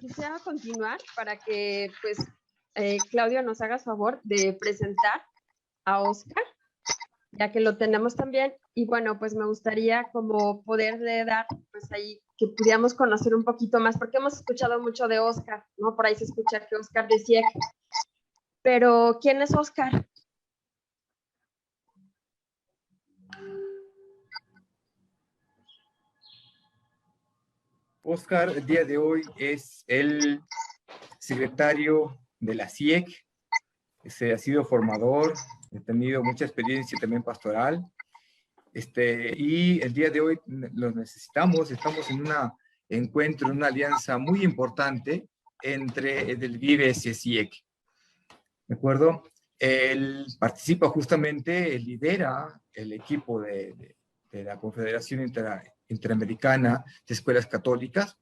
quisiera continuar para que, pues, Claudio nos haga favor de presentar a Oscar, ya que lo tenemos también. Y bueno, pues me gustaría como poderle dar, pues ahí, que pudiéramos conocer un poquito más, porque hemos escuchado mucho de Oscar, ¿no? Por ahí se escucha que Oscar de CIEC. Pero, ¿quién es Oscar? Oscar, el día de hoy es el secretario de la CIEC. Ha sido formador, ha tenido mucha experiencia también pastoral. Y el día de hoy los necesitamos. Estamos en un encuentro, en una alianza muy importante entre el Vives y el CIEC. ¿De acuerdo? Él participa justamente, él lidera el equipo de la Confederación Interamericana de Escuelas Católicas.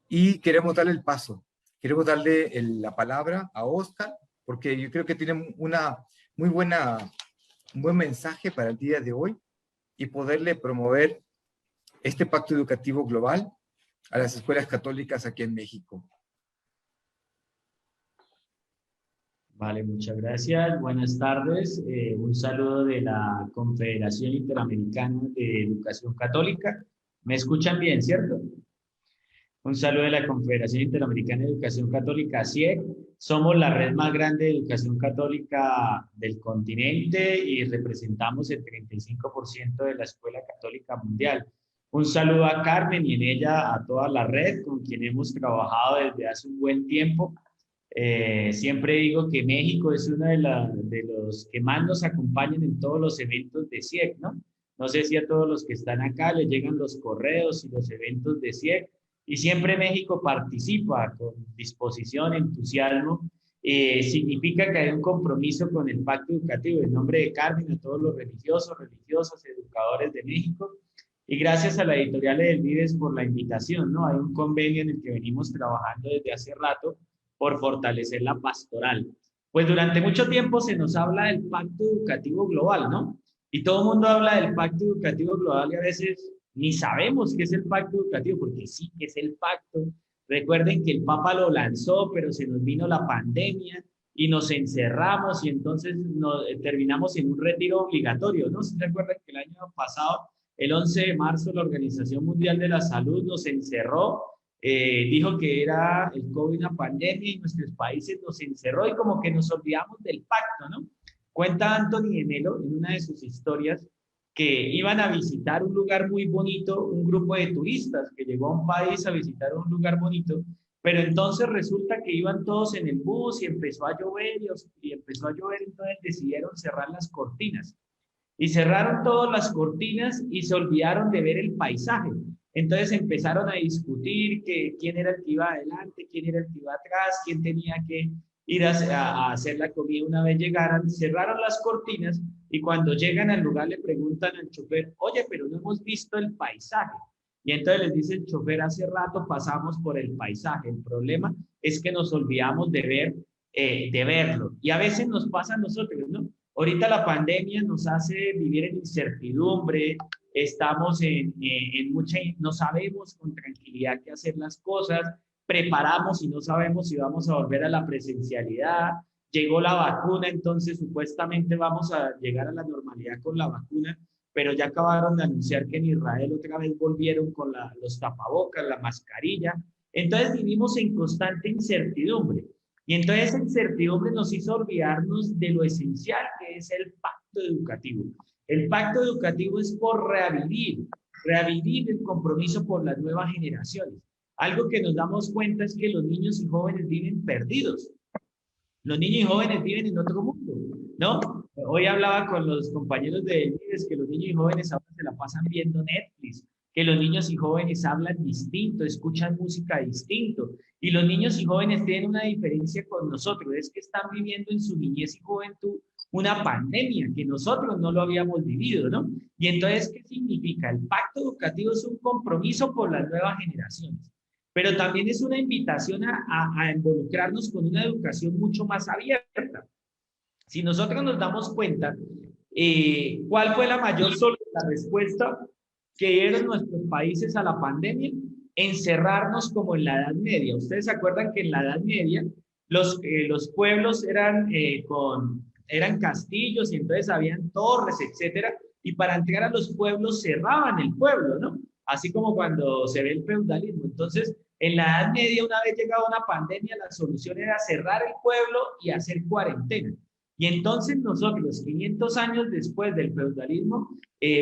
Y queremos darle el paso, queremos darle la palabra a Oscar, porque yo creo que tiene un buen mensaje para el día de hoy y poderle promover este pacto educativo global a las escuelas católicas aquí en México. Vale, muchas gracias. Buenas tardes. Un saludo de la Confederación Interamericana de Educación Católica. ¿Me escuchan bien, cierto? Un saludo de la Confederación Interamericana de Educación Católica, CIEC. Somos la red más grande de educación católica del continente y representamos el 35% de la escuela católica mundial. Un saludo a Carmen y en ella a toda la red con quien hemos trabajado desde hace un buen tiempo. Siempre digo que México es uno de los que más nos acompañan en todos los eventos de CIEC, ¿no? No sé si a todos los que están acá les llegan los correos y los eventos de CIEC. Y siempre México participa con disposición, entusiasmo. Significa que hay un compromiso con el pacto educativo. En nombre de Carmen, a todos los religiosos, religiosas, educadores de México. Y gracias a la editorial del Vives por la invitación, ¿no? Hay un convenio en el que venimos trabajando desde hace rato por fortalecer la pastoral. Pues durante mucho tiempo se nos habla del pacto educativo global, ¿no? Y todo el mundo habla del pacto educativo global y a veces ni sabemos qué es el pacto educativo, porque sí que es el pacto. Recuerden que el Papa lo lanzó, pero se nos vino la pandemia y nos encerramos y entonces terminamos en un retiro obligatorio, ¿no? ¿Se recuerdan que el año pasado, el 11 de marzo, la Organización Mundial de la Salud nos encerró? Dijo que era el COVID una pandemia y nuestros países nos encerró y como que nos olvidamos del pacto, ¿no? Cuenta Anthony de Melo en una de sus historias que iban a visitar un lugar muy bonito, un grupo de turistas que llegó a un país a visitar un lugar bonito, pero entonces resulta que iban todos en el bus y empezó a llover entonces decidieron cerrar las cortinas. Y cerraron todas las cortinas y se olvidaron de ver el paisaje. Entonces empezaron a discutir que quién era el que iba adelante, quién era el que iba atrás, quién tenía que ir a hacer la comida una vez llegaran. Cerraron las cortinas y cuando llegan al lugar le preguntan al chofer, oye, pero no hemos visto el paisaje. Y entonces les dice el chofer, hace rato pasamos por el paisaje. El problema es que nos olvidamos de verlo. Y a veces nos pasa a nosotros, ¿no? Ahorita la pandemia nos hace vivir en incertidumbre, estamos no sabemos con tranquilidad qué hacer las cosas, preparamos y no sabemos si vamos a volver a la presencialidad, llegó la vacuna, entonces supuestamente vamos a llegar a la normalidad con la vacuna, pero ya acabaron de anunciar que en Israel otra vez volvieron con los tapabocas, la mascarilla, entonces vivimos en constante incertidumbre. Y entonces esa incertidumbre nos hizo olvidarnos de lo esencial que es el pacto educativo. El pacto educativo es por reavivir el compromiso por las nuevas generaciones. Algo que nos damos cuenta es que los niños y jóvenes viven perdidos. Los niños y jóvenes viven en otro mundo, ¿no? Hoy hablaba con los compañeros de Vives que los niños y jóvenes ahora se la pasan viendo Netflix, que los niños y jóvenes hablan distinto, escuchan música distinto, y los niños y jóvenes tienen una diferencia con nosotros, es que están viviendo en su niñez y juventud una pandemia que nosotros no lo habíamos vivido, ¿no? Y entonces, ¿qué significa? El pacto educativo es un compromiso por las nuevas generaciones, pero también es una invitación a involucrarnos con una educación mucho más abierta. Si nosotros nos damos cuenta, ¿cuál fue la respuesta que dieron nuestros países a la pandemia? encerrarnos como en la Edad Media. Ustedes se acuerdan que en la Edad Media los pueblos eran castillos y entonces habían torres, etcétera, y para entrar a los pueblos cerraban el pueblo, ¿no? Así como cuando se ve el feudalismo. Entonces, en la Edad Media, una vez llegada una pandemia, la solución era cerrar el pueblo y hacer cuarentena. Y entonces nosotros, 500 años después del feudalismo,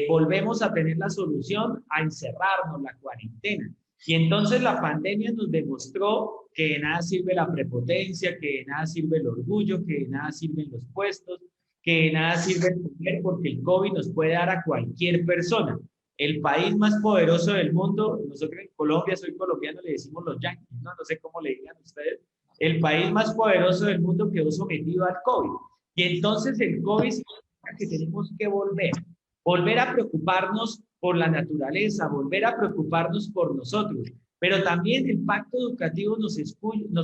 volvemos a tener la solución a encerrarnos, la cuarentena. Y entonces la pandemia nos demostró que de nada sirve la prepotencia, que de nada sirve el orgullo, que de nada sirven los puestos, que de nada sirve el poder, porque el COVID nos puede dar a cualquier persona. El país más poderoso del mundo, nosotros en Colombia, soy colombiano, le decimos los yanquis, ¿no? No sé cómo le digan ustedes. El país más poderoso del mundo quedó sometido al COVID. Y entonces el COVID significa que tenemos que volver a preocuparnos por la naturaleza, volver a preocuparnos por nosotros. Pero también el pacto educativo nos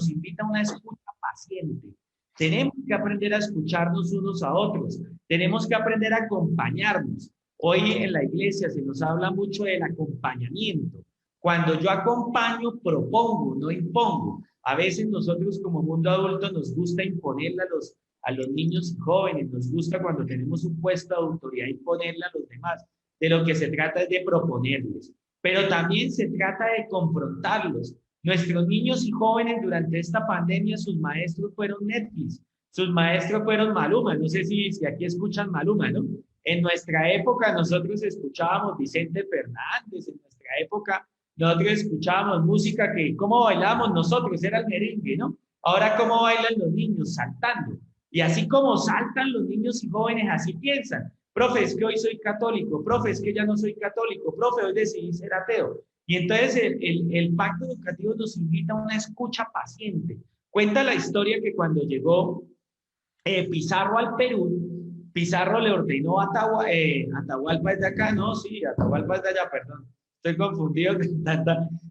invita a una escucha paciente. Tenemos que aprender a escucharnos unos a otros. Tenemos que aprender a acompañarnos. Hoy en la iglesia se nos habla mucho del acompañamiento. Cuando yo acompaño, propongo, no impongo. A veces nosotros como mundo adulto nos gusta imponerle a los niños y jóvenes, nos gusta cuando tenemos un puesto de autoridad imponerle a los demás. De lo que se trata es de proponerles, pero también se trata de confrontarlos. Nuestros niños y jóvenes durante esta pandemia, sus maestros fueron Netflix, sus maestros fueron Maluma. No sé si aquí escuchan Maluma, ¿no? En nuestra época nosotros escuchábamos Vicente Fernández, en nuestra época nosotros escuchábamos música que, ¿cómo bailábamos nosotros? Era el merengue, ¿no? Ahora, ¿cómo bailan los niños? Saltando. Y así como saltan los niños y jóvenes, así piensan. Profe, es que hoy soy católico. Profe, es que ya no soy católico. Profe, hoy decidí ser ateo. Y entonces el pacto educativo nos invita a una escucha paciente. Cuenta la historia que cuando llegó Pizarro al Perú, Pizarro le ordenó a Atahualpa es de acá, no, sí, Atahualpa es de allá, perdón. Estoy confundido.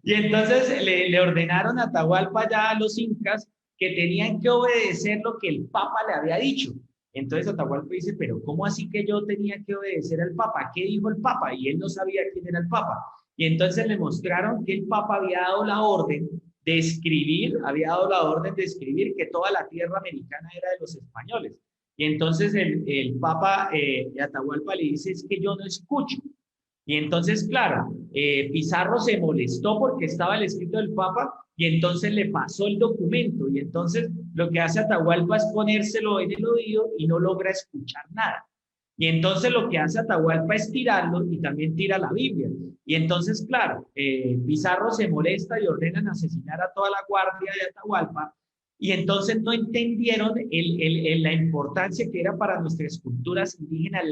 Y entonces le ordenaron a Atahualpa ya a los incas que tenían que obedecer lo que el Papa le había dicho. Entonces Atahualpa dice, pero ¿cómo así que yo tenía que obedecer al Papa? ¿Qué dijo el Papa? Y él no sabía quién era el Papa. Y entonces le mostraron que el Papa había dado la orden de escribir, que toda la tierra americana era de los españoles. Y entonces el Papa Atahualpa le dice, es que yo no escucho. Y entonces, claro, Pizarro se molestó porque estaba el escrito del Papa y entonces le pasó el documento. Y entonces lo que hace Atahualpa es ponérselo en el oído y no logra escuchar nada. Y entonces lo que hace Atahualpa es tirarlo y también tira la Biblia. Y entonces, claro, Pizarro se molesta y ordenan asesinar a toda la guardia de Atahualpa. Y entonces no entendieron la importancia que era para nuestras culturas indígenas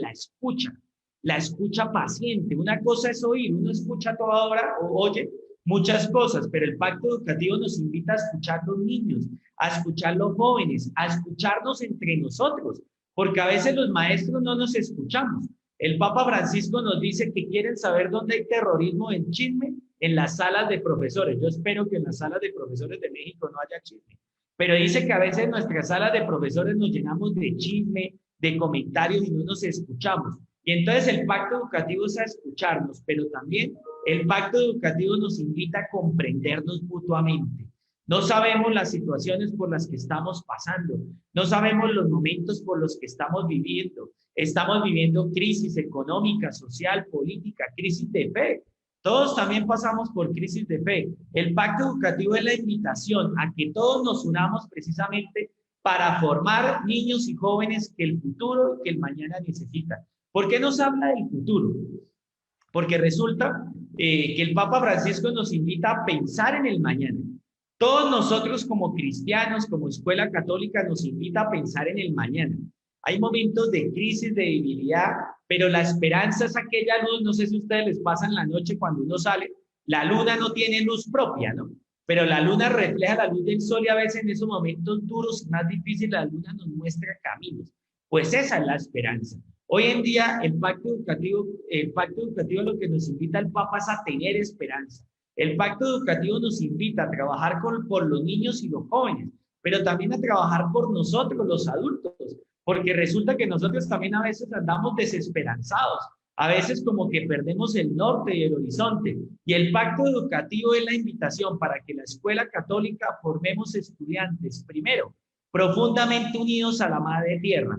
la escucha paciente. Una cosa es oír, uno escucha a toda hora o oye muchas cosas, pero el pacto educativo nos invita a escuchar a los niños, a escuchar a los jóvenes, a escucharnos entre nosotros, porque a veces los maestros no nos escuchamos. El Papa Francisco nos dice que quieren saber dónde hay terrorismo en chisme, en las salas de profesores. Yo espero que en las salas de profesores de México no haya chisme, pero dice que a veces en nuestras salas de profesores nos llenamos de chisme, de comentarios y no nos escuchamos. Y entonces el pacto educativo es a escucharnos, pero también el pacto educativo nos invita a comprendernos mutuamente. No sabemos las situaciones por las que estamos pasando, no sabemos los momentos por los que estamos viviendo. Estamos viviendo crisis económica, social, política, crisis de fe. Todos también pasamos por crisis de fe. El pacto educativo es la invitación a que todos nos unamos precisamente para formar niños y jóvenes que el futuro y que el mañana necesitan. ¿Por qué nos habla del futuro? Porque resulta que el Papa Francisco nos invita a pensar en el mañana. Todos nosotros como cristianos, como escuela católica, nos invita a pensar en el mañana. Hay momentos de crisis, de debilidad, pero la esperanza es aquella luz. No sé si a ustedes les pasa en la noche cuando uno sale, la luna no tiene luz propia, ¿no? Pero la luna refleja la luz del sol y a veces en esos momentos duros, más difíciles, la luna nos muestra caminos. Pues esa es la esperanza. Hoy en día el pacto educativo lo que nos invita al Papa es a tener esperanza. El pacto educativo nos invita a trabajar por los niños y los jóvenes, pero también a trabajar por nosotros, los adultos, porque resulta que nosotros también a veces andamos desesperanzados. A veces como que perdemos el norte y el horizonte. Y el pacto educativo es la invitación para que la escuela católica formemos estudiantes, primero, profundamente unidos a la madre tierra.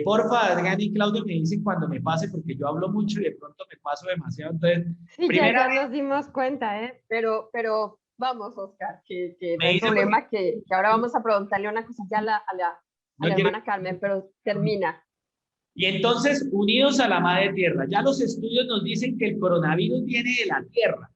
Porfa, Adrián y Claudio me dicen cuando me pase, porque yo hablo mucho y de pronto me paso demasiado. Entonces, Sí, ya nos dimos cuenta, ¿eh? Pero vamos, Oscar, que no hay problema, que ahora vamos a preguntarle una cosilla a la hermana Carmen, pero termina. Y entonces, unidos a la madre tierra, ya los estudios nos dicen que el coronavirus viene de la tierra.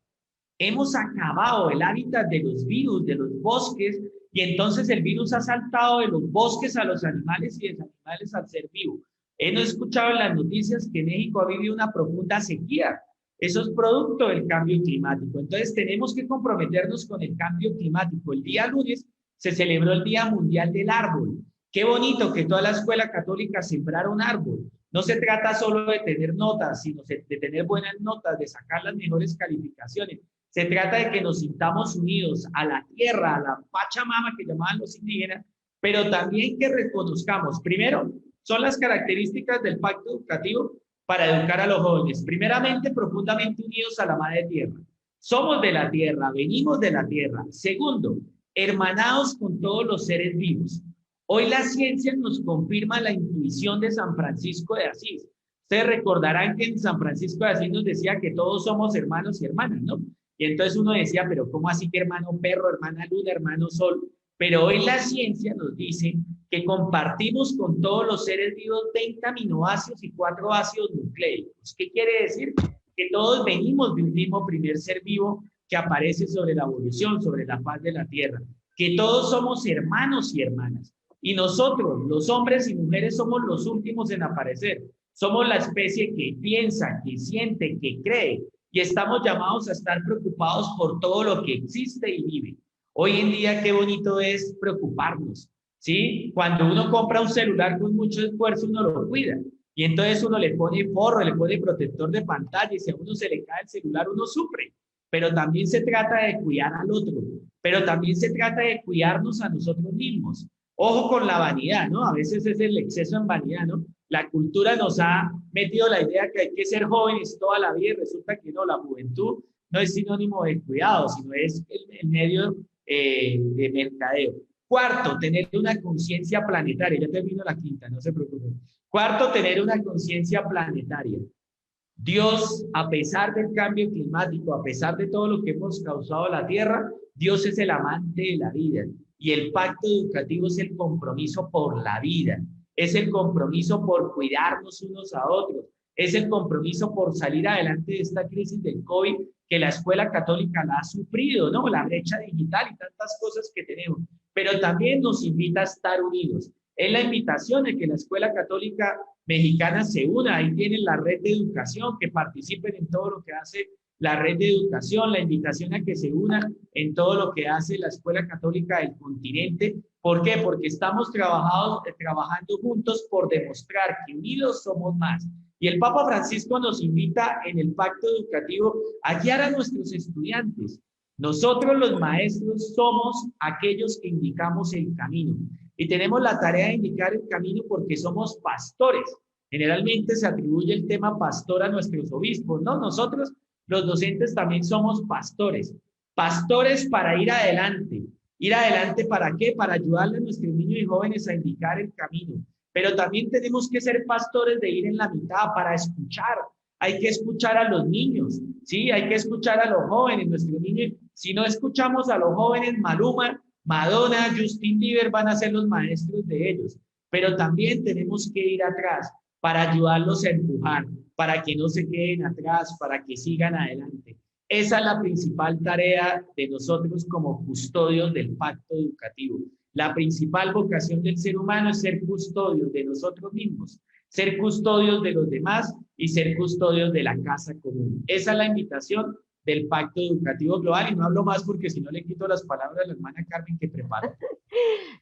Hemos acabado el hábitat de los virus, de los bosques, y entonces el virus ha saltado de los bosques a los animales y de los animales al ser vivo. He escuchado en las noticias que México ha vivido una profunda sequía. Eso es producto del cambio climático. Entonces tenemos que comprometernos con el cambio climático. El día lunes se celebró el Día Mundial del Árbol. Qué bonito que toda la escuela católica sembrara un árbol. No se trata solo de tener notas, sino de tener buenas notas, de sacar las mejores calificaciones. Se trata de que nos sintamos unidos a la tierra, a la Pachamama que llamaban los indígenas, pero también que reconozcamos, primero, son las características del pacto educativo para educar a los jóvenes. Primeramente, profundamente unidos a la madre tierra. Somos de la tierra, venimos de la tierra. Segundo, hermanados con todos los seres vivos. Hoy la ciencia nos confirma la intuición de San Francisco de Asís. Ustedes recordarán que en San Francisco de Asís nos decía que todos somos hermanos y hermanas, ¿no? Y entonces uno decía, pero ¿cómo así que hermano perro, hermana luna, hermano sol? Pero hoy la ciencia nos dice que compartimos con todos los seres vivos 20 aminoácidos y 4 ácidos nucleicos. ¿Qué quiere decir? Que todos venimos de un mismo primer ser vivo que aparece sobre la evolución, sobre la faz de la Tierra. Que todos somos hermanos y hermanas. Y nosotros, los hombres y mujeres, somos los últimos en aparecer. Somos la especie que piensa, que siente, que cree. Y estamos llamados a estar preocupados por todo lo que existe y vive. Hoy en día, qué bonito es preocuparnos, ¿sí? Cuando uno compra un celular con mucho esfuerzo, uno lo cuida. Y entonces uno le pone forro, le pone protector de pantalla, y si a uno se le cae el celular, uno sufre. Pero también se trata de cuidar al otro. Pero también se trata de cuidarnos a nosotros mismos. Ojo con la vanidad, ¿no? A veces es el exceso en vanidad, ¿no? La cultura nos ha metido la idea que hay que ser jóvenes toda la vida y resulta que no, la juventud no es sinónimo de cuidado, sino es el medio de mercadeo. Cuarto, tener una conciencia planetaria. Ya termino la quinta, no se preocupen. Cuarto, tener una conciencia planetaria. Dios, a pesar del cambio climático, a pesar de todo lo que hemos causado a la Tierra, Dios es el amante de la vida. Y el pacto educativo es el compromiso por la vida. Es el compromiso por cuidarnos unos a otros. Es el compromiso por salir adelante de esta crisis del COVID que la escuela católica la ha sufrido, ¿no? La brecha digital y tantas cosas que tenemos. Pero también nos invita a estar unidos. Es la invitación de que la escuela católica mexicana se una. Ahí tienen la red de educación, que participen en todo lo que hace la red de educación, la invitación a que se una en todo lo que hace la escuela católica del continente. ¿Por qué? Porque estamos trabajando juntos por demostrar que unidos somos más. Y el Papa Francisco nos invita en el pacto educativo a guiar a nuestros estudiantes. Nosotros los maestros somos aquellos que indicamos el camino. Y tenemos la tarea de indicar el camino porque somos pastores. Generalmente se atribuye el tema pastor a nuestros obispos, ¿no? Nosotros, los docentes, también somos pastores. Pastores para ir adelante. ¿Ir adelante para qué? Para ayudarle a nuestros niños y jóvenes a indicar el camino. Pero también tenemos que ser pastores de ir en la mitad para escuchar. Hay que escuchar a los niños, ¿sí? Hay que escuchar a los jóvenes, nuestros niños. Si no escuchamos a los jóvenes, Maluma, Madonna, Justin Bieber van a ser los maestros de ellos. Pero también tenemos que ir atrás para ayudarlos a empujar, para que no se queden atrás, para que sigan adelante. Esa es la principal tarea de nosotros como custodios del pacto educativo. La principal vocación del ser humano es ser custodios de nosotros mismos, ser custodios de los demás y ser custodios de la casa común. Esa es la invitación del Pacto Educativo Global, y no hablo más porque si no le quito las palabras a la hermana Carmen que prepara.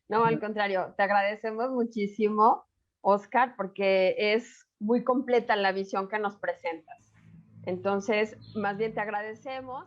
No, al contrario, te agradecemos muchísimo, Oscar, porque es muy completa la visión que nos presentas. Entonces, más bien te agradecemos